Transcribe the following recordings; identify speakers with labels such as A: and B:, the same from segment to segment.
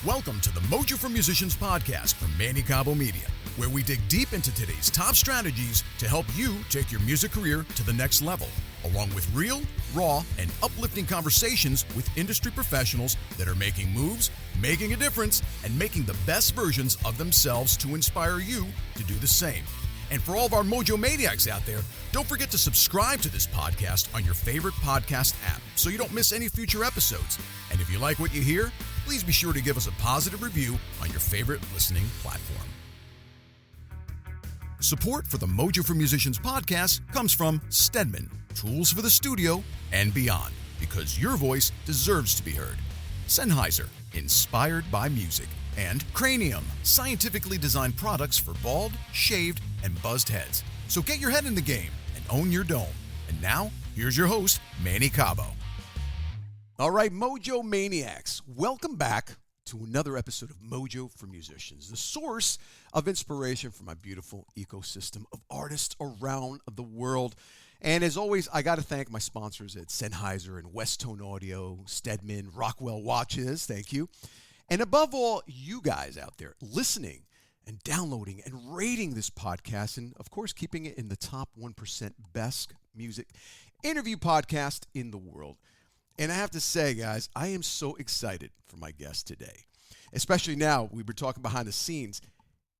A: Welcome to the Mojo for Musicians podcast from Manny Cabo Media, where we dig deep into today's top strategies to help you take your music career to the next level, along with real, raw, and uplifting conversations with industry professionals that are making moves, making a difference, and making the best versions of themselves to inspire you to do the same. And for all of our Mojo Maniacs out there, don't forget to subscribe to this podcast on your favorite podcast app so you don't miss any future episodes. And if you like what you hear, please be sure to give us a positive review on your favorite listening platform. Support for the Mojo for Musicians podcast comes from Stedman, tools for the studio and beyond, because your voice deserves to be heard. Sennheiser, inspired by music. And Cranium, scientifically designed products for bald, shaved, and buzzed heads. So get your head in the game and own your dome. And now, here's your host, Manny Cabo. All right, Mojo Maniacs, welcome back to another episode of Mojo for Musicians, the source of inspiration for my beautiful ecosystem of artists around the world. And as always, I got to thank my sponsors at Sennheiser and Westone Audio, Stedman, Rockwell Watches, thank you. And above all, you guys out there listening and downloading and rating this podcast, and of course, keeping it in the top 1% best music interview podcast in the world. And I have to say, guys, I am so excited for my guest today, especially now. We were talking behind the scenes.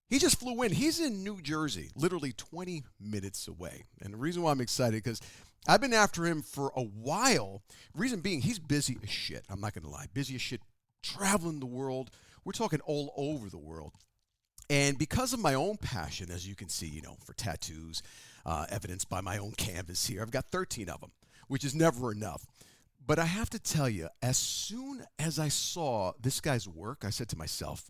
A: He just flew in. He's in New Jersey, literally 20 minutes away. And the reason why I'm excited, because I've been after him for a while. Reason being, he's busy as shit. I'm not going to lie. Busy as shit. Traveling the world. We're talking all over the world. And because of my own passion, as you can see, for tattoos, evidenced by my own canvas here, I've got 13 of them, which is never enough. But I have to tell you, as soon as I saw this guy's work, I said to myself,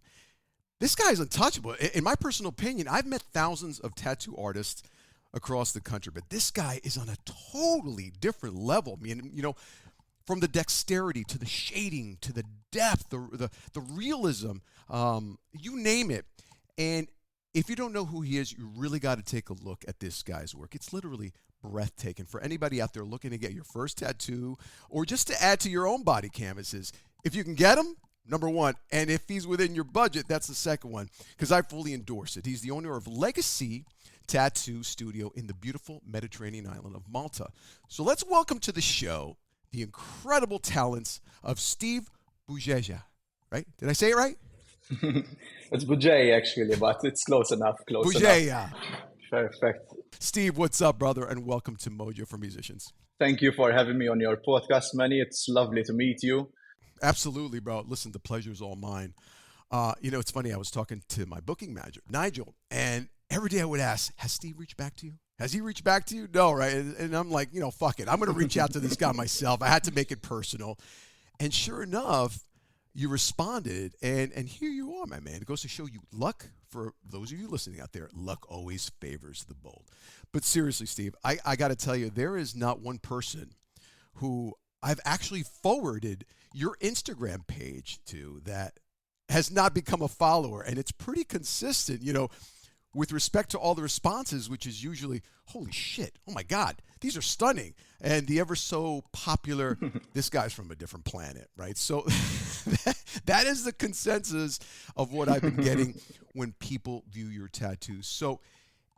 A: this guy's untouchable. In my personal opinion, I've met thousands of tattoo artists across the country, but this guy is on a totally different level. I mean, from the dexterity to the shading to the depth, the realism, you name it. And if you don't know who he is, you really got to take a look at this guy's work. It's literally breathtaking. For anybody out there looking to get your first tattoo or just to add to your own body canvases, if you can get him, number one. And if he's within your budget, that's the second one, because I fully endorse it. He's the owner of Legacy Tattoo Studio in the beautiful Mediterranean island of Malta. So let's welcome to the show the incredible talents of Steve Bugeja, right? Did I say it right?
B: It's Bugeja, actually, but it's close enough.
A: Bugeja.
B: Perfect.
A: Steve, what's up, brother? And welcome to Mojo for Musicians.
B: Thank you for having me on your podcast, Manny. It's lovely to meet you.
A: Absolutely, bro. Listen, the pleasure's all mine. It's funny. I was talking to my booking manager, Nigel, and every day I would ask, has Steve reached back to you? Has he reached back to you? No, right? And I'm like, fuck it. I'm going to reach out to this guy myself. I had to make it personal. And sure enough, you responded, and here you are, my man. It goes to show you luck, for those of you listening out there, luck always favors the bold. But seriously, Steve, I got to tell you, there is not one person who I've actually forwarded your Instagram page to that has not become a follower, and it's pretty consistent, with respect to all the responses, which is usually, holy shit, oh my God, these are stunning. And the ever so popular, this guy's from a different planet, right? So that is the consensus of what I've been getting when people view your tattoos. So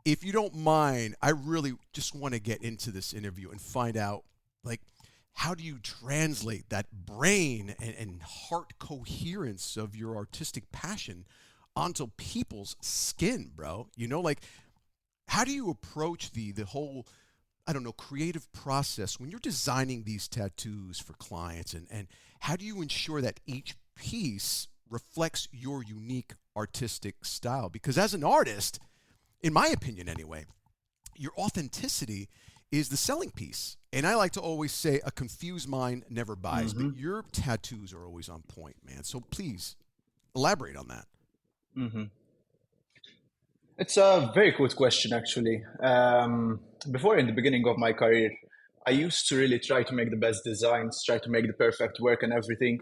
A: if you don't mind, I really just want to get into this interview and find out, how do you translate that brain and heart coherence of your artistic passion onto people's skin, bro? How do you approach the whole, creative process when you're designing these tattoos for clients, and how do you ensure that each piece reflects your unique artistic style? Because as an artist, in my opinion anyway, your authenticity is the selling piece. And I like to always say a confused mind never buys, but your tattoos are always on point, man. So please elaborate on that.
B: Mm-hmm. It's a very good question, actually. Before, in the beginning of my career, I used to really try to make the best designs, try to make the perfect work and everything.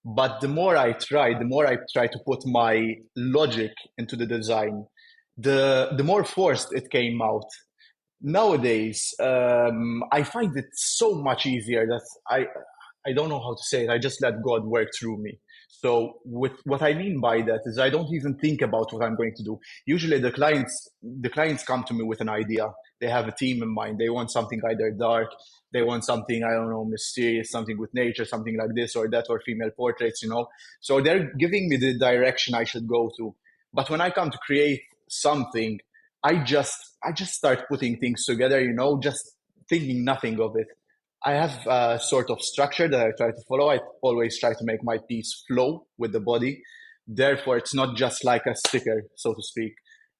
B: But the more I try to put my logic into the design, the more forced it came out. Nowadays, I find it so much easier that I I don't know how to say it. I just let God work through me. So with what I mean by that is I don't even think about what I'm going to do. Usually the clients come to me with an idea. They have a theme in mind. They want something either dark, they want something, I don't know, mysterious, something with nature, something like this or that, or female portraits. So they're giving me the direction I should go to. But when I come to create something, I just start putting things together, just thinking nothing of it. I have a sort of structure that I try to follow. I always try to make my piece flow with the body. Therefore, it's not just like a sticker, so to speak.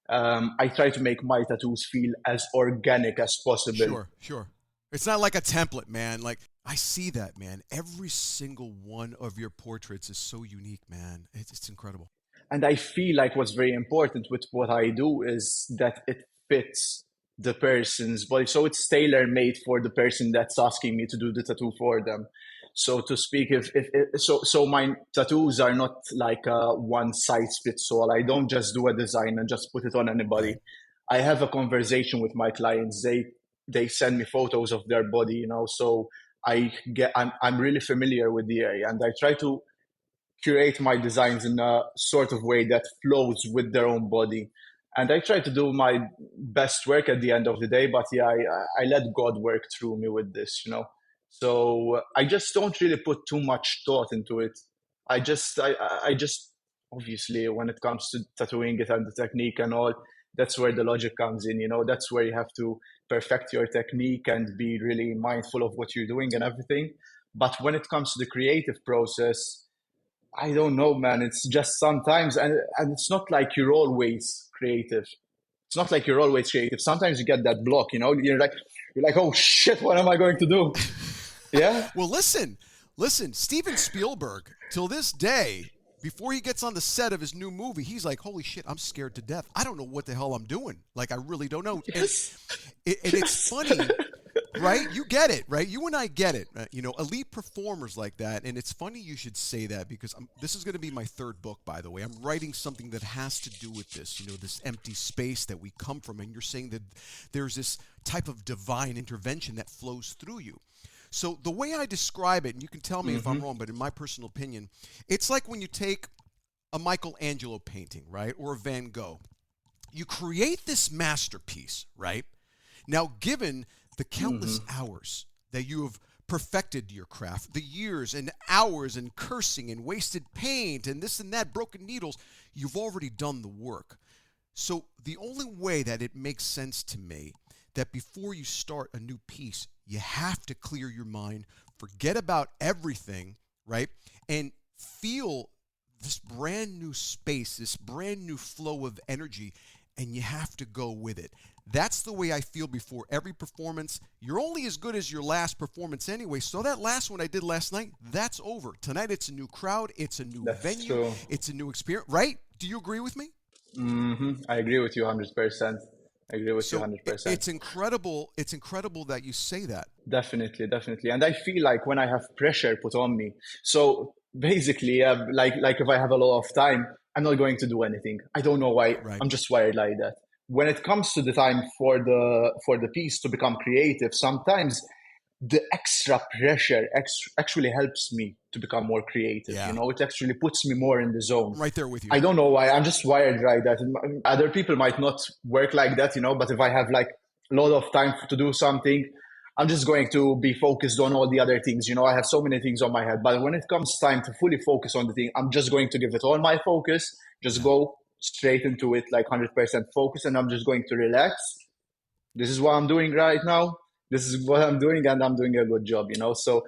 B: I try to make my tattoos feel as organic as possible.
A: Sure, sure. It's not like a template, man. Like, I see that, man. Every single one of your portraits is so unique, man. It's incredible.
B: And I feel like what's very important with what I do is that it fits the person's body. So it's tailor made for the person that's asking me to do the tattoo for them. So to speak, if my tattoos are not like a one size fits all. I don't just do a design and just put it on anybody.
A: Right.
B: I have a conversation with my clients. They send me photos of their body. So I'm really familiar with the area, and I try to curate my designs in a sort of way that flows with their own body. And I try to do my best work at the end of the day, but yeah, I let God work through me with this. So I just don't really put too much thought into it. I just obviously when it comes to tattooing it and the technique and all, that's where the logic comes in. That's where you have to perfect your technique and be really mindful of what you're doing and everything. But when it comes to the creative process, I don't know, man. It's just sometimes, and it's not like you're always creative. It's not like you're always creative. Sometimes you get that block. You're like, oh shit, what am I going to do? Yeah.
A: Well, listen. Steven Spielberg, till this day, before he gets on the set of his new movie, he's like, "Holy shit, I'm scared to death. I don't know what the hell I'm doing. Like, I really don't know." And,
B: Yes.
A: and it's funny, right? You get it, right? You and I get it. Elite performers like that. And it's funny you should say that because this is going to be my third book, by the way. I'm writing something that has to do with this empty space that we come from. And you're saying that there's this type of divine intervention that flows through you. So the way I describe it, and you can tell me if I'm wrong, but in my personal opinion, it's like when you take a Michelangelo painting, right, or a Van Gogh. You create this masterpiece, right? Now, given the countless hours that you have perfected your craft, the years and hours and cursing and wasted paint and this and that, broken needles, you've already done the work. So the only way that it makes sense to me that before you start a new piece, you have to clear your mind, forget about everything, right? And feel this brand new space, this brand new flow of energy, and you have to go with it. That's the way I feel before every performance. You're only as good as your last performance anyway. So that last one I did last night, that's over. Tonight it's a new crowd, it's a new
B: That's
A: venue,
B: true.
A: it's a new experience, right? Do you agree with me?
B: I agree with you 100%. I agree with you
A: So
B: 100%.
A: it's incredible. It's incredible that you say that.
B: Definitely, definitely. And I feel like when I have pressure put on me, so basically, like if I have a lot of time, I'm not going to do anything. I don't know why.
A: Right.
B: I'm just wired like that. When it comes to the time for the piece to become creative, sometimes the extra pressure actually helps me to become more creative.
A: Yeah.
B: It actually puts me more in the zone.
A: I'm right there with you.
B: I don't know why. I'm just wired like that. Other people might not work like that. But if I have like a lot of time to do something, I'm just going to be focused on all the other things. I have so many things on my head. But when it comes time to fully focus on the thing, I'm just going to give it all my focus, just
A: Yeah.
B: go straight into it, like 100% focus, and I'm just going to relax. This is what I'm doing right now. This is what I'm doing, and I'm doing a good job. So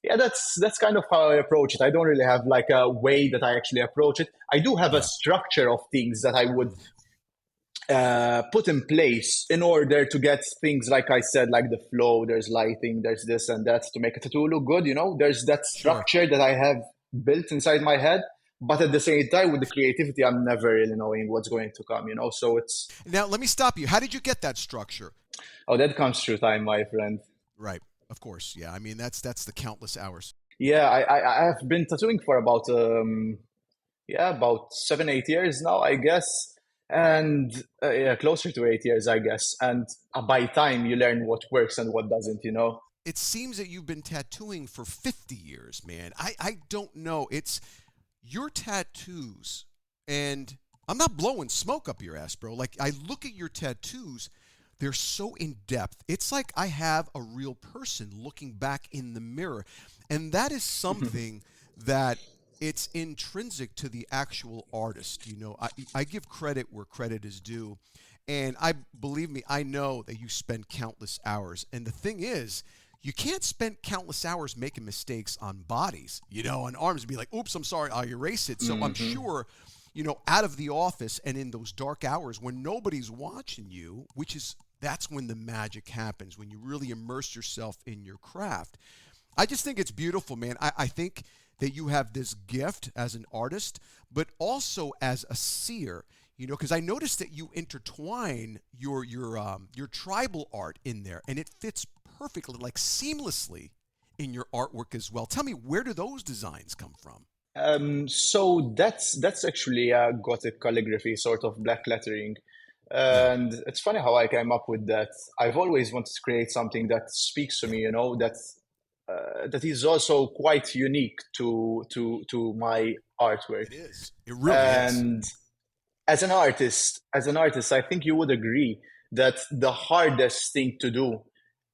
B: yeah, that's kind of how I approach it. I don't really have like a way that I actually approach it. I do have a
A: Yeah.
B: structure of things that I would put in place in order to get things like I said, like the flow. There's lighting, there's this and that to make a tattoo look good. There's that
A: Sure.
B: structure that I have built inside my head. But at the same time, with the creativity, I'm never really knowing what's going to come. So it's
A: Now let me stop you. How did you get that structure?
B: that comes through time, my friend.
A: Right. Of course. Yeah. I mean, that's the countless hours.
B: Yeah, I have been tattooing for about 7 8 years now, I guess, and yeah, closer to 8 years, I guess. And by time you learn what works and what doesn't.
C: it seems that you've been tattooing for 50 years, man. I don't know. It's your tattoos, and I'm not blowing smoke up your ass, bro. Like, I look at your tattoos, they're so in depth. It's like I have a real person looking back in the mirror. And that is something that it's intrinsic to the actual artist. You know, I give credit where credit is due. And believe me, I know that you spend countless hours. And the thing is, you can't spend countless hours making mistakes on bodies, you know, on arms and be like, oops, I'm sorry, I'll erase it. So I'm sure, you know, out of the office and in those dark hours when nobody's watching you, that's when the magic happens, when you really immerse yourself in your craft. I just think it's beautiful, man. I think that you have this gift as an artist, but also as a seer, you know, because I noticed that you intertwine your tribal art in there, and it fits perfectly, like seamlessly in your artwork as well. Tell me, where do those designs come from?
B: So that's actually Gothic calligraphy, sort of black lettering.
C: Yeah,
B: And it's funny how I came up with that. I've always wanted to create something that speaks to me, you know, that is also quite unique to my artwork.
C: it is. It really is.
B: And as an artist, I think you would agree that the hardest thing to do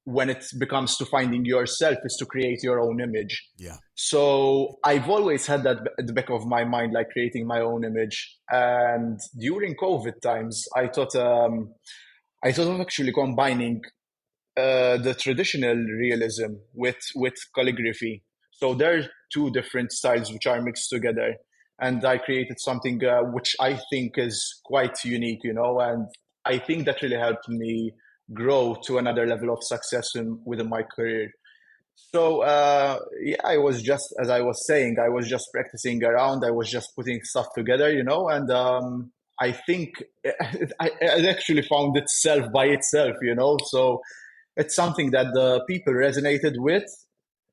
B: when it becomes to finding yourself is to create your own image.
C: Yeah.
B: So I've always had that at the back of my mind, like creating my own image. And during COVID times, I thought of actually combining the traditional realism with calligraphy. So there are two different styles which are mixed together, and I created something which I think is quite unique, you know, and I think that really helped me grow to another level of success within my career. So yeah, I was just, as I was saying, I was just practicing around. I was just putting stuff together, you know, and I think it actually found itself by itself, you know. So it's something that the people resonated with.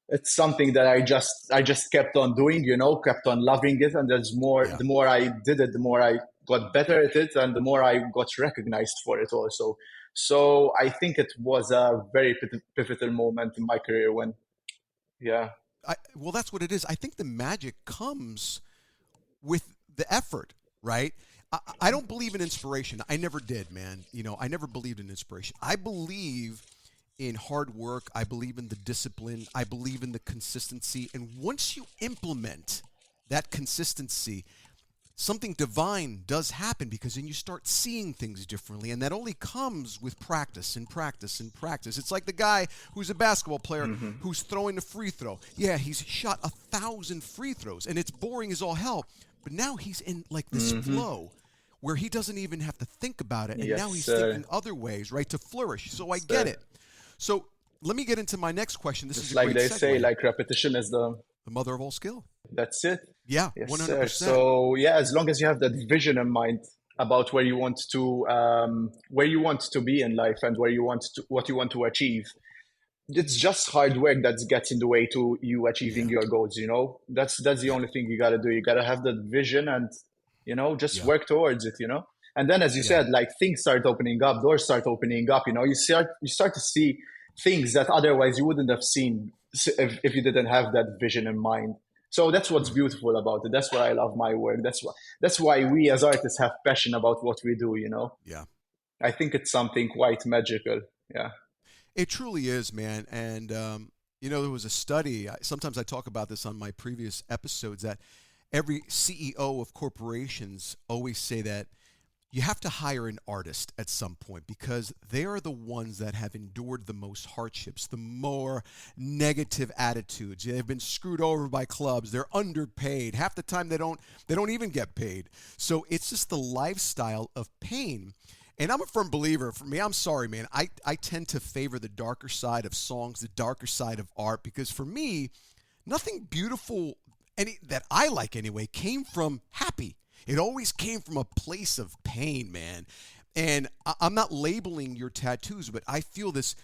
B: It's something that I just kept on doing, you know, kept on loving it, and there's more.
C: Yeah.
B: The more I did it, the more I got better at it, and the more I got recognized for it also. So I think it was a very pivotal moment in my career when, yeah.
C: Well, that's what it is. I think the magic comes with the effort, right? I don't believe in inspiration. I never did, man. You know, I never believed in inspiration. I believe in hard work. I believe in the discipline. I believe in the consistency. And once you implement that consistency, something divine does happen, because then you start seeing things differently, and that only comes with practice and practice and practice. It's like the guy who's a basketball player who's throwing a free throw. Yeah, he's shot 1,000 free throws, and it's boring as all hell, but now he's in like this flow where he doesn't even have to think about it, and now
B: Yes,
C: he's thinking other ways, right, to flourish. So I get
B: sir.
C: it. So let me get into my next question. This is
B: Just
C: a
B: like
C: great
B: they say,
C: segue.
B: like repetition is
C: The mother of all skill.
B: that's it.
C: Yeah,
B: Yes, sir.
C: 100%.
B: So yeah, as long as you have that vision in mind about where you want to be in life and what you want to achieve, it's just hard work that gets in the way to you achieving
C: Yeah,
B: your goals. You know, that's the
C: yeah,
B: only thing you got to do. You got to have that vision and, you know, just
C: yeah,
B: work towards it. You know, and then as you
C: yeah,
B: said, like things start opening up, doors start opening up. You know, you start to see things that otherwise you wouldn't have seen if you didn't have that vision in mind. So that's what's beautiful about it. That's why I love my work. That's why we as artists have passion about what we do. You know,
C: yeah.
B: I think it's something quite magical. Yeah.
C: It truly is, man. And, you know, there was a study. Sometimes I talk about this on my previous episodes, that every CEO of corporations always say that you have to hire an artist at some point, because they are the ones that have endured the most hardships, the more negative attitudes. They've been screwed over by clubs. They're underpaid. Half the time they don't even get paid. So it's just the lifestyle of pain. And I'm a firm believer. For me, I'm sorry, man. I tend to favor the darker side of songs, the darker side of art, because for me, nothing beautiful that I like anyway came from happy. It always came from a place of pain, man. And I'm not labeling your tattoos, but I feel this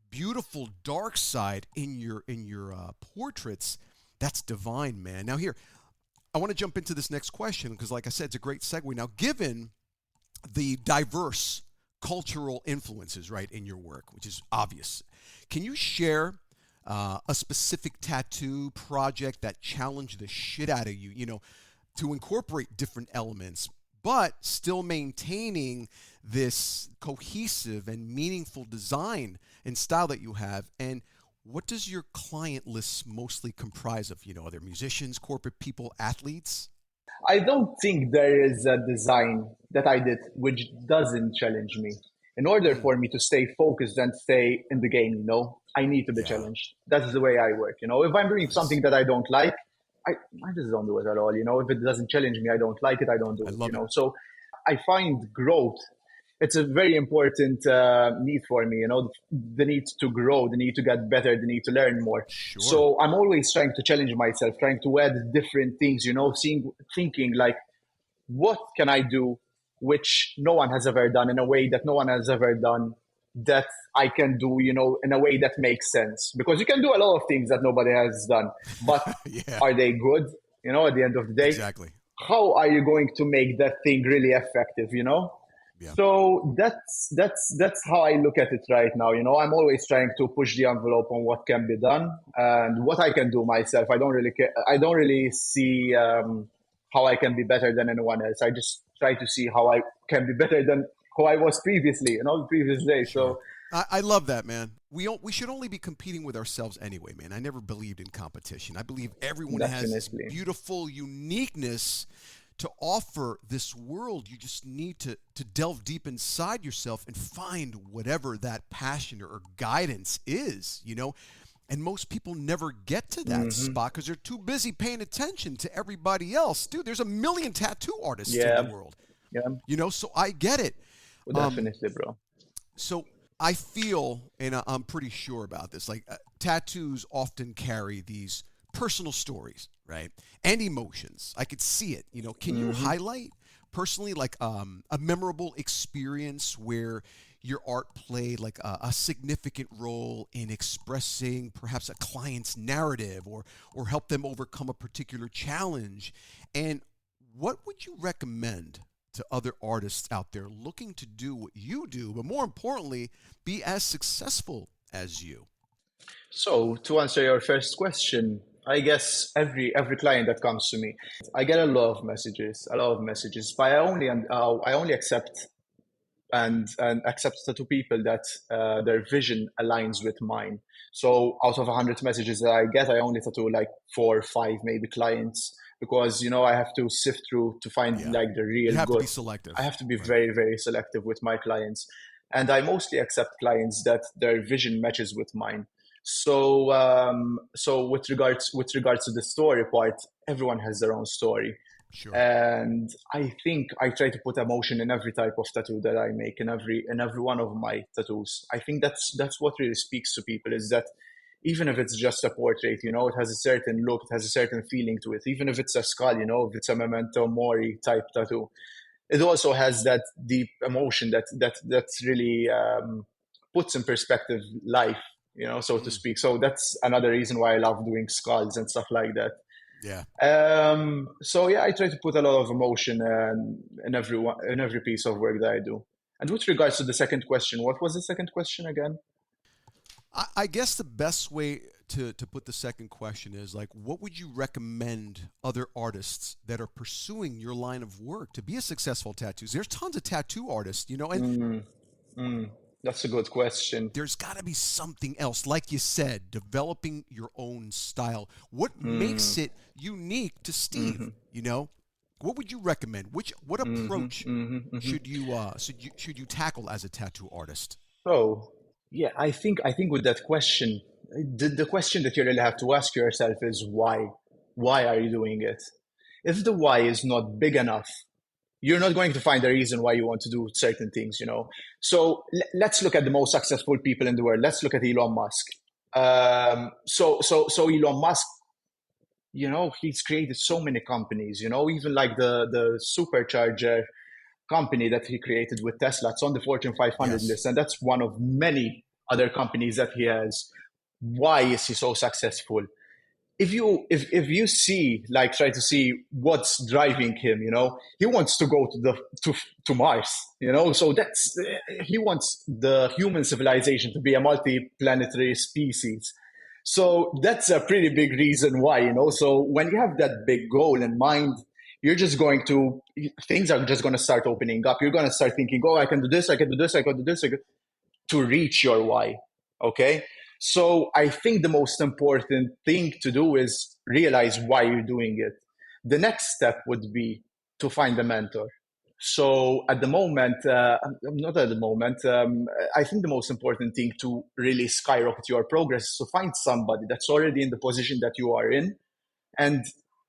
C: beautiful dark side in your portraits. That's divine, man. Now here, I want to jump into this next question because, like I said, it's a great segue. Now, given the diverse cultural influences, right, in your work, which is obvious, can you share a specific tattoo project that challenged the shit out of you, to incorporate different elements, but still maintaining this cohesive and meaningful design and style that you have? And what does your client list mostly comprise of? Are there musicians, corporate people, athletes?
B: I don't think there is a design that I did which doesn't challenge me. In order
C: Mm,
B: for me to stay focused and stay in the game, I need to be
C: yeah,
B: challenged. That's the way I work. If I'm doing
C: nice.
B: something that I don't like, I just don't do it at all. If it doesn't challenge me, I don't like it, I don't
C: I
B: do
C: love
B: it.
C: it.
B: So I find growth. It's a very important need for me, the need to grow, the need to get better, the need to learn more.
C: Sure.
B: So I'm always trying to challenge myself, trying to add different things, thinking like, what can I do which no one has ever done in a way that no one has ever done that I can do, in a way that makes sense. Because you can do a lot of things that nobody has done, but
C: Yeah,
B: are they good? At the end of the day,
C: exactly.
B: how are you going to make that thing really effective?
C: Yeah.
B: So that's how I look at it right now. I'm always trying to push the envelope on what can be done and what I can do myself. I don't really care. I don't really see how I can be better than anyone else. I just try to see how I can be better than who I was previously, the previous day.
C: Sure.
B: So
C: I love that, man. We should only be competing with ourselves anyway, man. I never believed in competition. I believe everyone has this
B: definitely.
C: beautiful uniqueness to offer this world. You just need to delve deep inside yourself and find whatever that passion or guidance is. And most people never get to that
B: Hmm.
C: spot because they're too busy paying attention to everybody else. Dude, there's a million tattoo artists in the
B: Yeah,
C: world,
B: yeah,
C: so I get it.
B: well,
C: Um,
B: definitely, bro.
C: so I feel, and I'm pretty sure about this, like tattoos often carry these personal stories, right? And emotions. I could see it. Can you
B: Hmm.
C: highlight personally, like a memorable experience where your art played like a significant role in expressing perhaps a client's narrative or help them overcome a particular challenge? And what would you recommend to other artists out there looking to do what you do, but more importantly, be as successful as you?
B: So to answer your first question, I guess every client that comes to me, I get a lot of messages. But I only accept and accept tattoo people that their vision aligns with mine. So out of 100 messages that I get, I only tattoo like 4 or 5 maybe clients because I have to sift through to find
C: Yeah.
B: like the
C: You
B: real
C: have to
B: good.
C: be
B: I
C: selective,
B: have to be
C: right?
B: very very selective with my clients, and I mostly accept clients that their vision matches with mine. So with regards to the story part, everyone has their own story,
C: Sure.
B: and I think I try to put emotion in every type of tattoo that I make, in every one of my tattoos. I think that's what really speaks to people, is that even if it's just a portrait, it has a certain look, it has a certain feeling to it. Even if it's a skull, if it's a memento mori type tattoo, it also has that deep emotion that's really puts in perspective life, so to
C: Mm,
B: speak. So that's another reason why I love doing skulls and stuff like that.
C: yeah.
B: So yeah, I try to put a lot of emotion in every piece of work that I do. And with regards to the second question, what was the second question again?
C: I guess the best way to put the second question is like, what would you recommend other artists that are pursuing your line of work to be a successful tattoos? There's tons of tattoo artists, and
B: Mm, mm, that's a good question.
C: there's got to be something else, like you said, developing your own style. What
B: Mm,
C: makes it unique to Steve?
B: hmm
C: What would you recommend? What
B: hmm
C: approach
B: hmm hmm
C: should you tackle as a tattoo artist?
B: So yeah, I think with that question, the question that you really have to ask yourself is why? Why are you doing it? If the why is not big enough, you're not going to find a reason why you want to do certain things. So let's look at the most successful people in the world. Let's look at Elon Musk. So Elon Musk, he's created so many companies. Even like the supercharger company that he created with Tesla. It's on the Fortune 500
C: Yes.
B: list, and that's one of many other companies that he has. Why is he so successful? If you see, like, try to see what's driving him, he wants to go to Mars, so that's he wants the human civilization to be a multi-planetary species. So that's a pretty big reason why, So when you have that big goal in mind, you're just going to, things are just going to start opening up. You're going to start thinking, oh, I can do this, I can do this, I can do this, to reach your why. Okay. So I think the most important thing to do is realize why you're doing it. The next step would be to find a mentor. So at the moment, not at the moment, I think the most important thing to really skyrocket your progress is to find somebody that's already in the position that you are in, and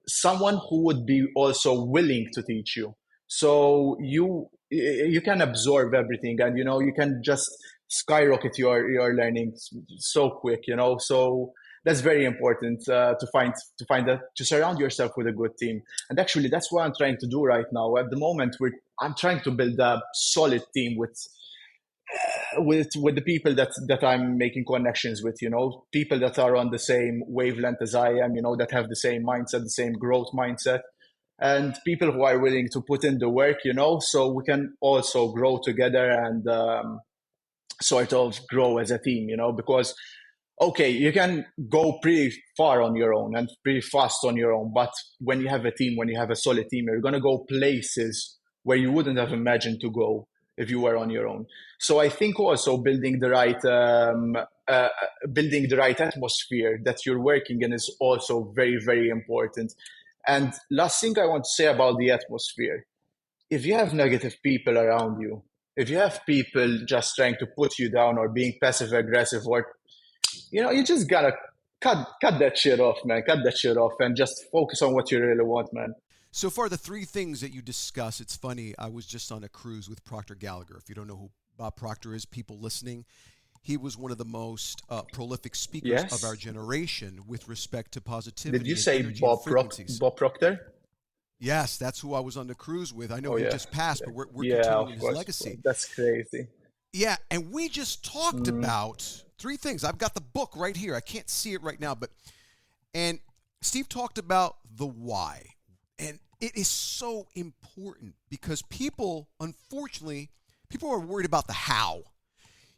B: someone who would be also willing to teach you. So you can absorb everything, and you can just skyrocket your learning so quick. So that's very important, to surround yourself with a good team. And actually, that's what I'm trying to do right now. At the moment, I'm trying to build a solid team with the people that I'm making connections with, people that are on the same wavelength as I am, that have the same mindset, the same growth mindset, and people who are willing to put in the work, so we can also grow together and sort of grow as a team, because okay, you can go pretty far on your own and pretty fast on your own, but when you have a team, when you have a solid team, you're going to go places where you wouldn't have imagined to go if you were on your own. So I think also building the right atmosphere that you're working in is also very, very important. And last thing I want to say about the atmosphere: if you have negative people around you, if you have people just trying to put you down or being passive aggressive, or you just gotta cut that shit off, man. Cut that shit off and just focus on what you really want, man.
C: So far, the three things that you discuss, it's funny. I was just on a cruise with Proctor Gallagher. If you don't know who Bob Proctor is, people listening, he was one of the most prolific speakers of our
B: Yes.
C: generation with respect to
B: Did
C: positivity
B: you
C: and
B: say
C: energy and frequencies.
B: Bob Proctor?
C: Yes, that's who I was on the cruise with. I know
B: Oh
C: he
B: yeah,
C: just passed, but we're
B: yeah.
C: continuing
B: Of
C: his
B: course,
C: legacy.
B: that's crazy.
C: Yeah, and we just talked
B: Mm,
C: about three things. I've got the book right here. I can't see it right now, and Steve talked about the why. And it is so important because people, unfortunately, people are worried about the how.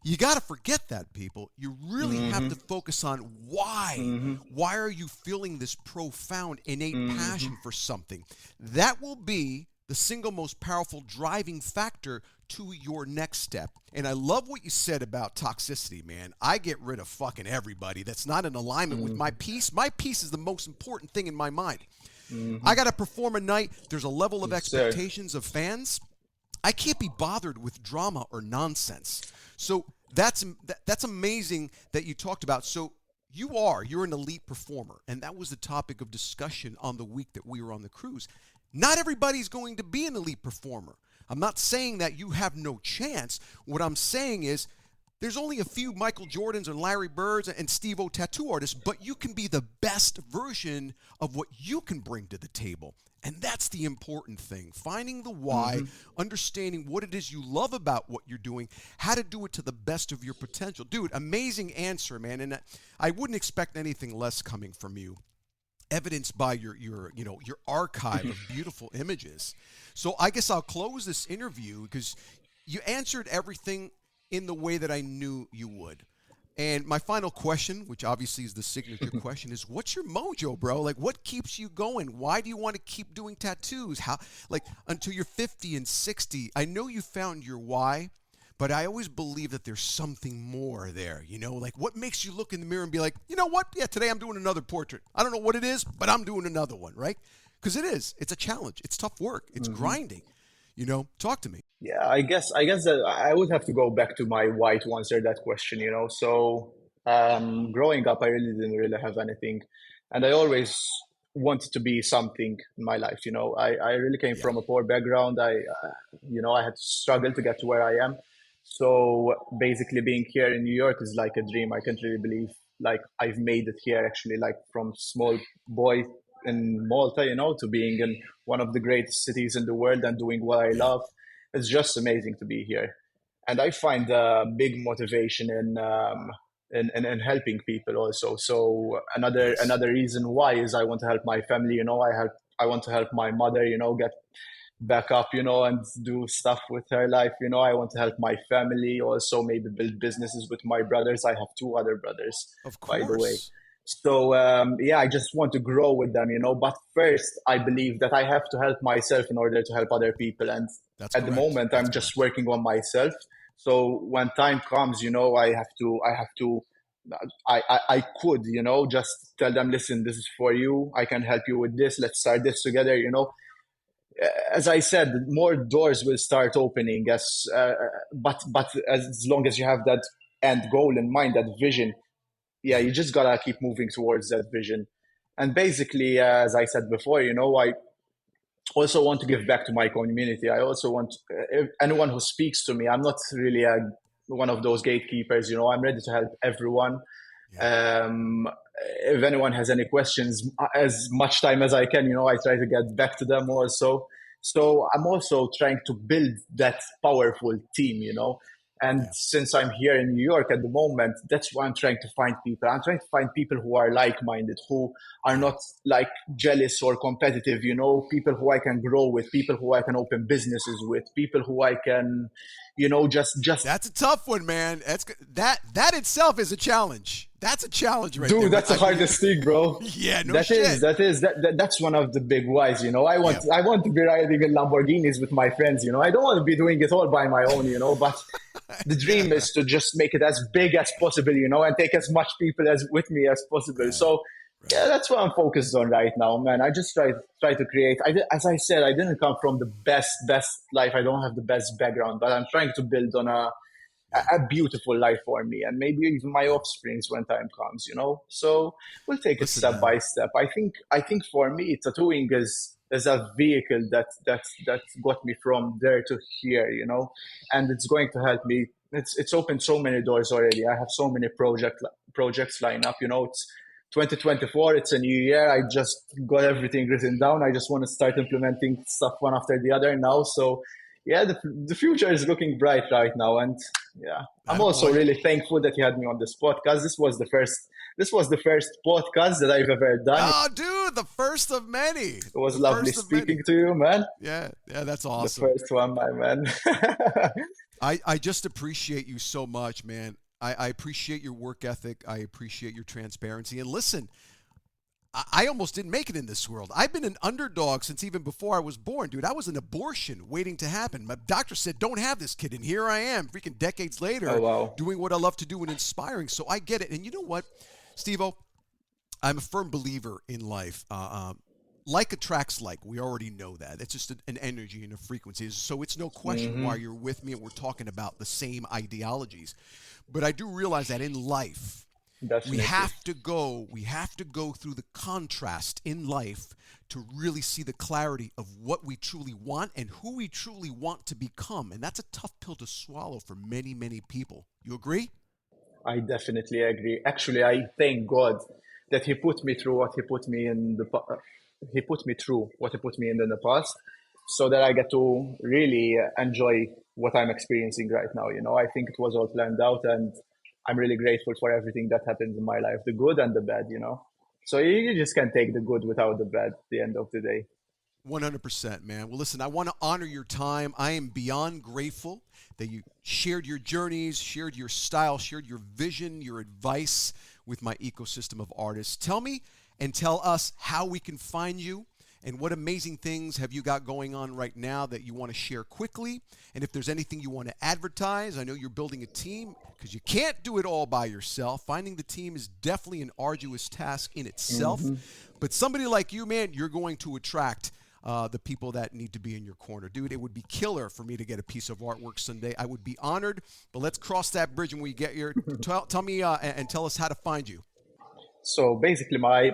C: You got to forget that, people. You really have to
B: mm-hmm,
C: focus on why.
B: mm-hmm,
C: Why are you feeling this profound, innate
B: mm-hmm.
C: passion for something? That will be the single most powerful driving factor to your next step. And I love what you said about toxicity, man. I get rid of fucking everybody that's not in alignment with my peace. My peace is the most important thing in my mind. I got to perform a night. There's a level of
B: Yes, sir.
C: expectations of fans. I can't be bothered with drama or nonsense. So that's amazing that you talked about. So you're an elite performer, and that was the topic of discussion on the week that we were on the cruise. Not everybody's going to be an elite performer. I'm not saying that you have no chance. What I'm saying is there's only a few Michael Jordans and Larry Birds and Steve-O tattoo artists, but you can be the best version of what you can bring to the table. And that's the important thing. Finding the why,
B: Mm-hmm.
C: understanding what it is you love about what you're doing, how to do it to the best of your potential. Dude, amazing answer, man. And I wouldn't expect anything less coming from you, evidenced by your archive of beautiful images. So I guess I'll close this interview because you answered everything in the way that I knew you would. And my final question, which obviously is the signature question, is what's your mojo, bro? Like, what keeps you going? Why do you want to keep doing tattoos? How, like, until you're 50 and 60? I know you found your why, but I always believe that there's something more there, Like, what makes you look in the mirror and be like, you know what? Yeah, today I'm doing another portrait. I don't know what it is, but I'm doing another one, right? Because it's a challenge. It's tough work. It's
B: Mm-hmm.
C: grinding. Talk to me.
B: Yeah, I guess that I would have to go back to my why to answer that question, So growing up, I really didn't really have anything, and I always wanted to be something in my life. I really came
C: Yeah.
B: from a poor background. I had to struggle to get to where I am. So basically, being here in New York is like a dream. I can't really believe like I've made it here. Actually, like from small boy in Malta, to being in one of the greatest cities in the world and doing what I
C: Yeah.
B: love. It's just amazing to be here, and I find a big motivation in helping people also. So another
C: Nice.
B: another reason why is I want to help my family. I want to help my mother. Get back up. And do stuff with her life. I want to help my family also. Maybe build businesses with my brothers. I have two other brothers,
C: Of
B: by the way.
C: course.
B: So yeah, I just want to grow with them, But first, I believe that I have to help myself in order to help other people. And
C: That's
B: at the
C: correct.
B: moment,
C: That's
B: I'm just
C: correct.
B: working on myself. So when time comes, I could, just tell them, listen, this is for you. I can help you with this. Let's start this together. As I said, more doors will start opening. But as long as you have that end goal in mind, that vision, yeah,
C: Yeah.
B: you just gotta keep moving towards that vision. And basically, as I said before, I also want to give back to my community. I also want anyone who speaks to me. I'm not really one of those gatekeepers. I'm ready to help everyone.
C: Yeah.
B: Um, if anyone has any questions, as much time as I can, I try to get back to them also. So I'm also trying to build that powerful team, And
C: Yeah.
B: since I'm here in New York at the moment, that's why I'm trying to find people. I'm trying to find people who are like-minded, who are
C: Yeah.
B: not like jealous or competitive, people who I can grow with, people who I can open businesses with, people who I can, just
C: That's a tough one, man. That itself is a challenge. That's a challenge right there.
B: Dude,
C: But
B: that's the
C: I mean,
B: hardest thing, bro.
C: yeah, no
B: That
C: shit.
B: is that's one of the big whys. I want
C: Yep.
B: I want to be riding in Lamborghinis with my friends. I don't want to be doing it all by my own. But the
C: Yeah.
B: dream is to just make it as big as possible. And take as much people as with me as possible.
C: Right.
B: So yeah,
C: Right.
B: that's what I'm focused on right now, man. I just try to create. As I said, I didn't come from the best life. I don't have the best background, but I'm trying to build on
C: Yeah.
B: a beautiful life for me and maybe even my
C: Yeah.
B: offsprings when time comes, so we'll take it
C: Listen,
B: step
C: man.
B: by step. I think for me tattooing is a vehicle that got me from there to here, and it's going to help me. It's opened so many doors already. I have so many projects lined up, it's 2024, it's a new year. I just got everything written down. I just want to start implementing stuff one after the other now. So yeah, the future is looking bright right now. And yeah, I'm also
C: Attaboy.
B: really thankful that you had me on this podcast. This was the first podcast that I've ever done. It
C: Oh, dude, the first of many.
B: was
C: The
B: lovely
C: first of many.
B: speaking to you, man.
C: Yeah. Yeah, that's
B: The
C: awesome.
B: first one, my man.
C: I just appreciate you so much, man. I appreciate your work ethic. I appreciate your transparency. And listen, I almost didn't make it in this world. I've been an underdog since even before I was born, dude. I was an abortion waiting to happen. My doctor said, don't have this kid. And here I am, freaking decades
B: Oh
C: later,
B: wow.
C: doing what I love to do and inspiring. So I get it. And you know what, Steve-O? I'm a firm believer in life. Like attracts like. We already know that. It's just an energy and a frequency. So it's no question why you're with me and we're talking about the same ideologies. But I do realize that in life, we
B: Definitely.
C: have to go through the contrast in life to really see the clarity of what we truly want and who we truly want to become. And that's a tough pill to swallow for many, many people. You agree?
B: I definitely agree. Actually, I thank God that He put me through what He put me in He put me through what He put me in the past, so that I get to really enjoy what I'm experiencing right now. I think it was all planned out, and I'm really grateful for everything that happened in my life, the good and the bad. So you just can't take the good without the bad. At the end of the day.
C: 100%, man. Well, listen, I want to honor your time. I am beyond grateful that you shared your journeys, shared your style, shared your vision, your advice with my ecosystem of artists. Tell me and tell us how we can find you and what amazing things have you got going on right now that you want to share quickly. And if there's anything you want to advertise, I know you're building a team because you can't do it all by yourself. Finding the team is definitely an arduous task in itself. But somebody like you, man, you're going to attract the people that need to be in your corner. Dude, it would be killer for me to get a piece of artwork Sunday. I would be honored, but let's cross that bridge when we get here. Tell me and tell us how to find you.
B: So basically, my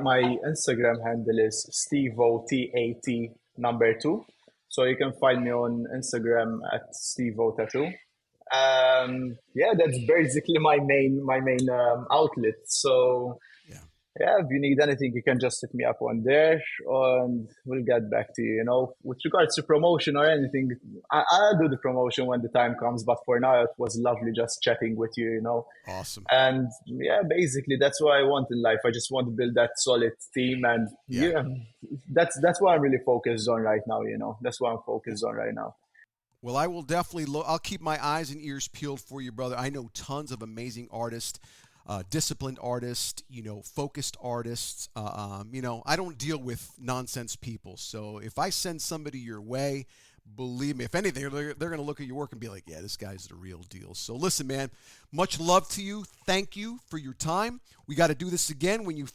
B: Instagram handle is SteveOTAT number two. So you can find me on Instagram at SteveOTattoo. Yeah, that's basically my main outlet. So
C: Yeah.
B: yeah, if you need anything, you can just hit me up on there, and we'll get back to you. With regards to promotion or anything, I'll do the promotion when the time comes. But for now, it was lovely just chatting with you.
C: Awesome.
B: And yeah, basically that's what I want in life. I just want to build that solid team, and
C: Yeah.
B: yeah, that's what I'm really focused on right now. That's what I'm focused on right now.
C: Well, I will definitely I'll keep my eyes and ears peeled for you, brother. I know tons of amazing artists. disciplined artists, focused artists. I don't deal with nonsense people. So if I send somebody your way, believe me, if anything, they're going to look at your work and be like, yeah, this guy's the real deal. So listen, man, much love to you. Thank you for your time. We got to do this again when you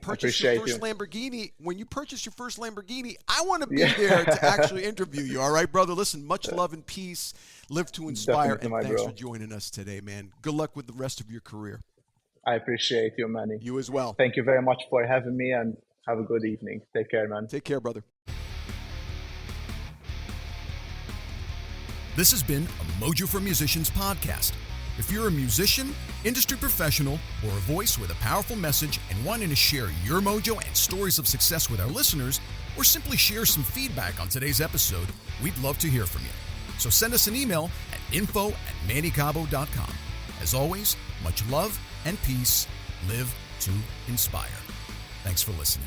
C: purchase your first Lamborghini. When you purchase your first Lamborghini, I want to be there to actually interview you. All right, brother? Listen, much love and peace. Live to inspire.
B: Definitely,
C: and thanks
B: bro.
C: for joining us today, man. Good luck with the rest of your career.
B: I appreciate you, Manny.
C: You as well.
B: Thank you very much for having me, and have a good evening. Take care, man.
C: Take care, brother.
A: This has been a Mojo for Musicians podcast. If you're a musician, industry professional, or a voice with a powerful message and wanting to share your mojo and stories of success with our listeners, or simply share some feedback on today's episode, we'd love to hear from you. So send us an email at info@mannycabo.com. As always, much love and peace. Live to inspire. Thanks for listening.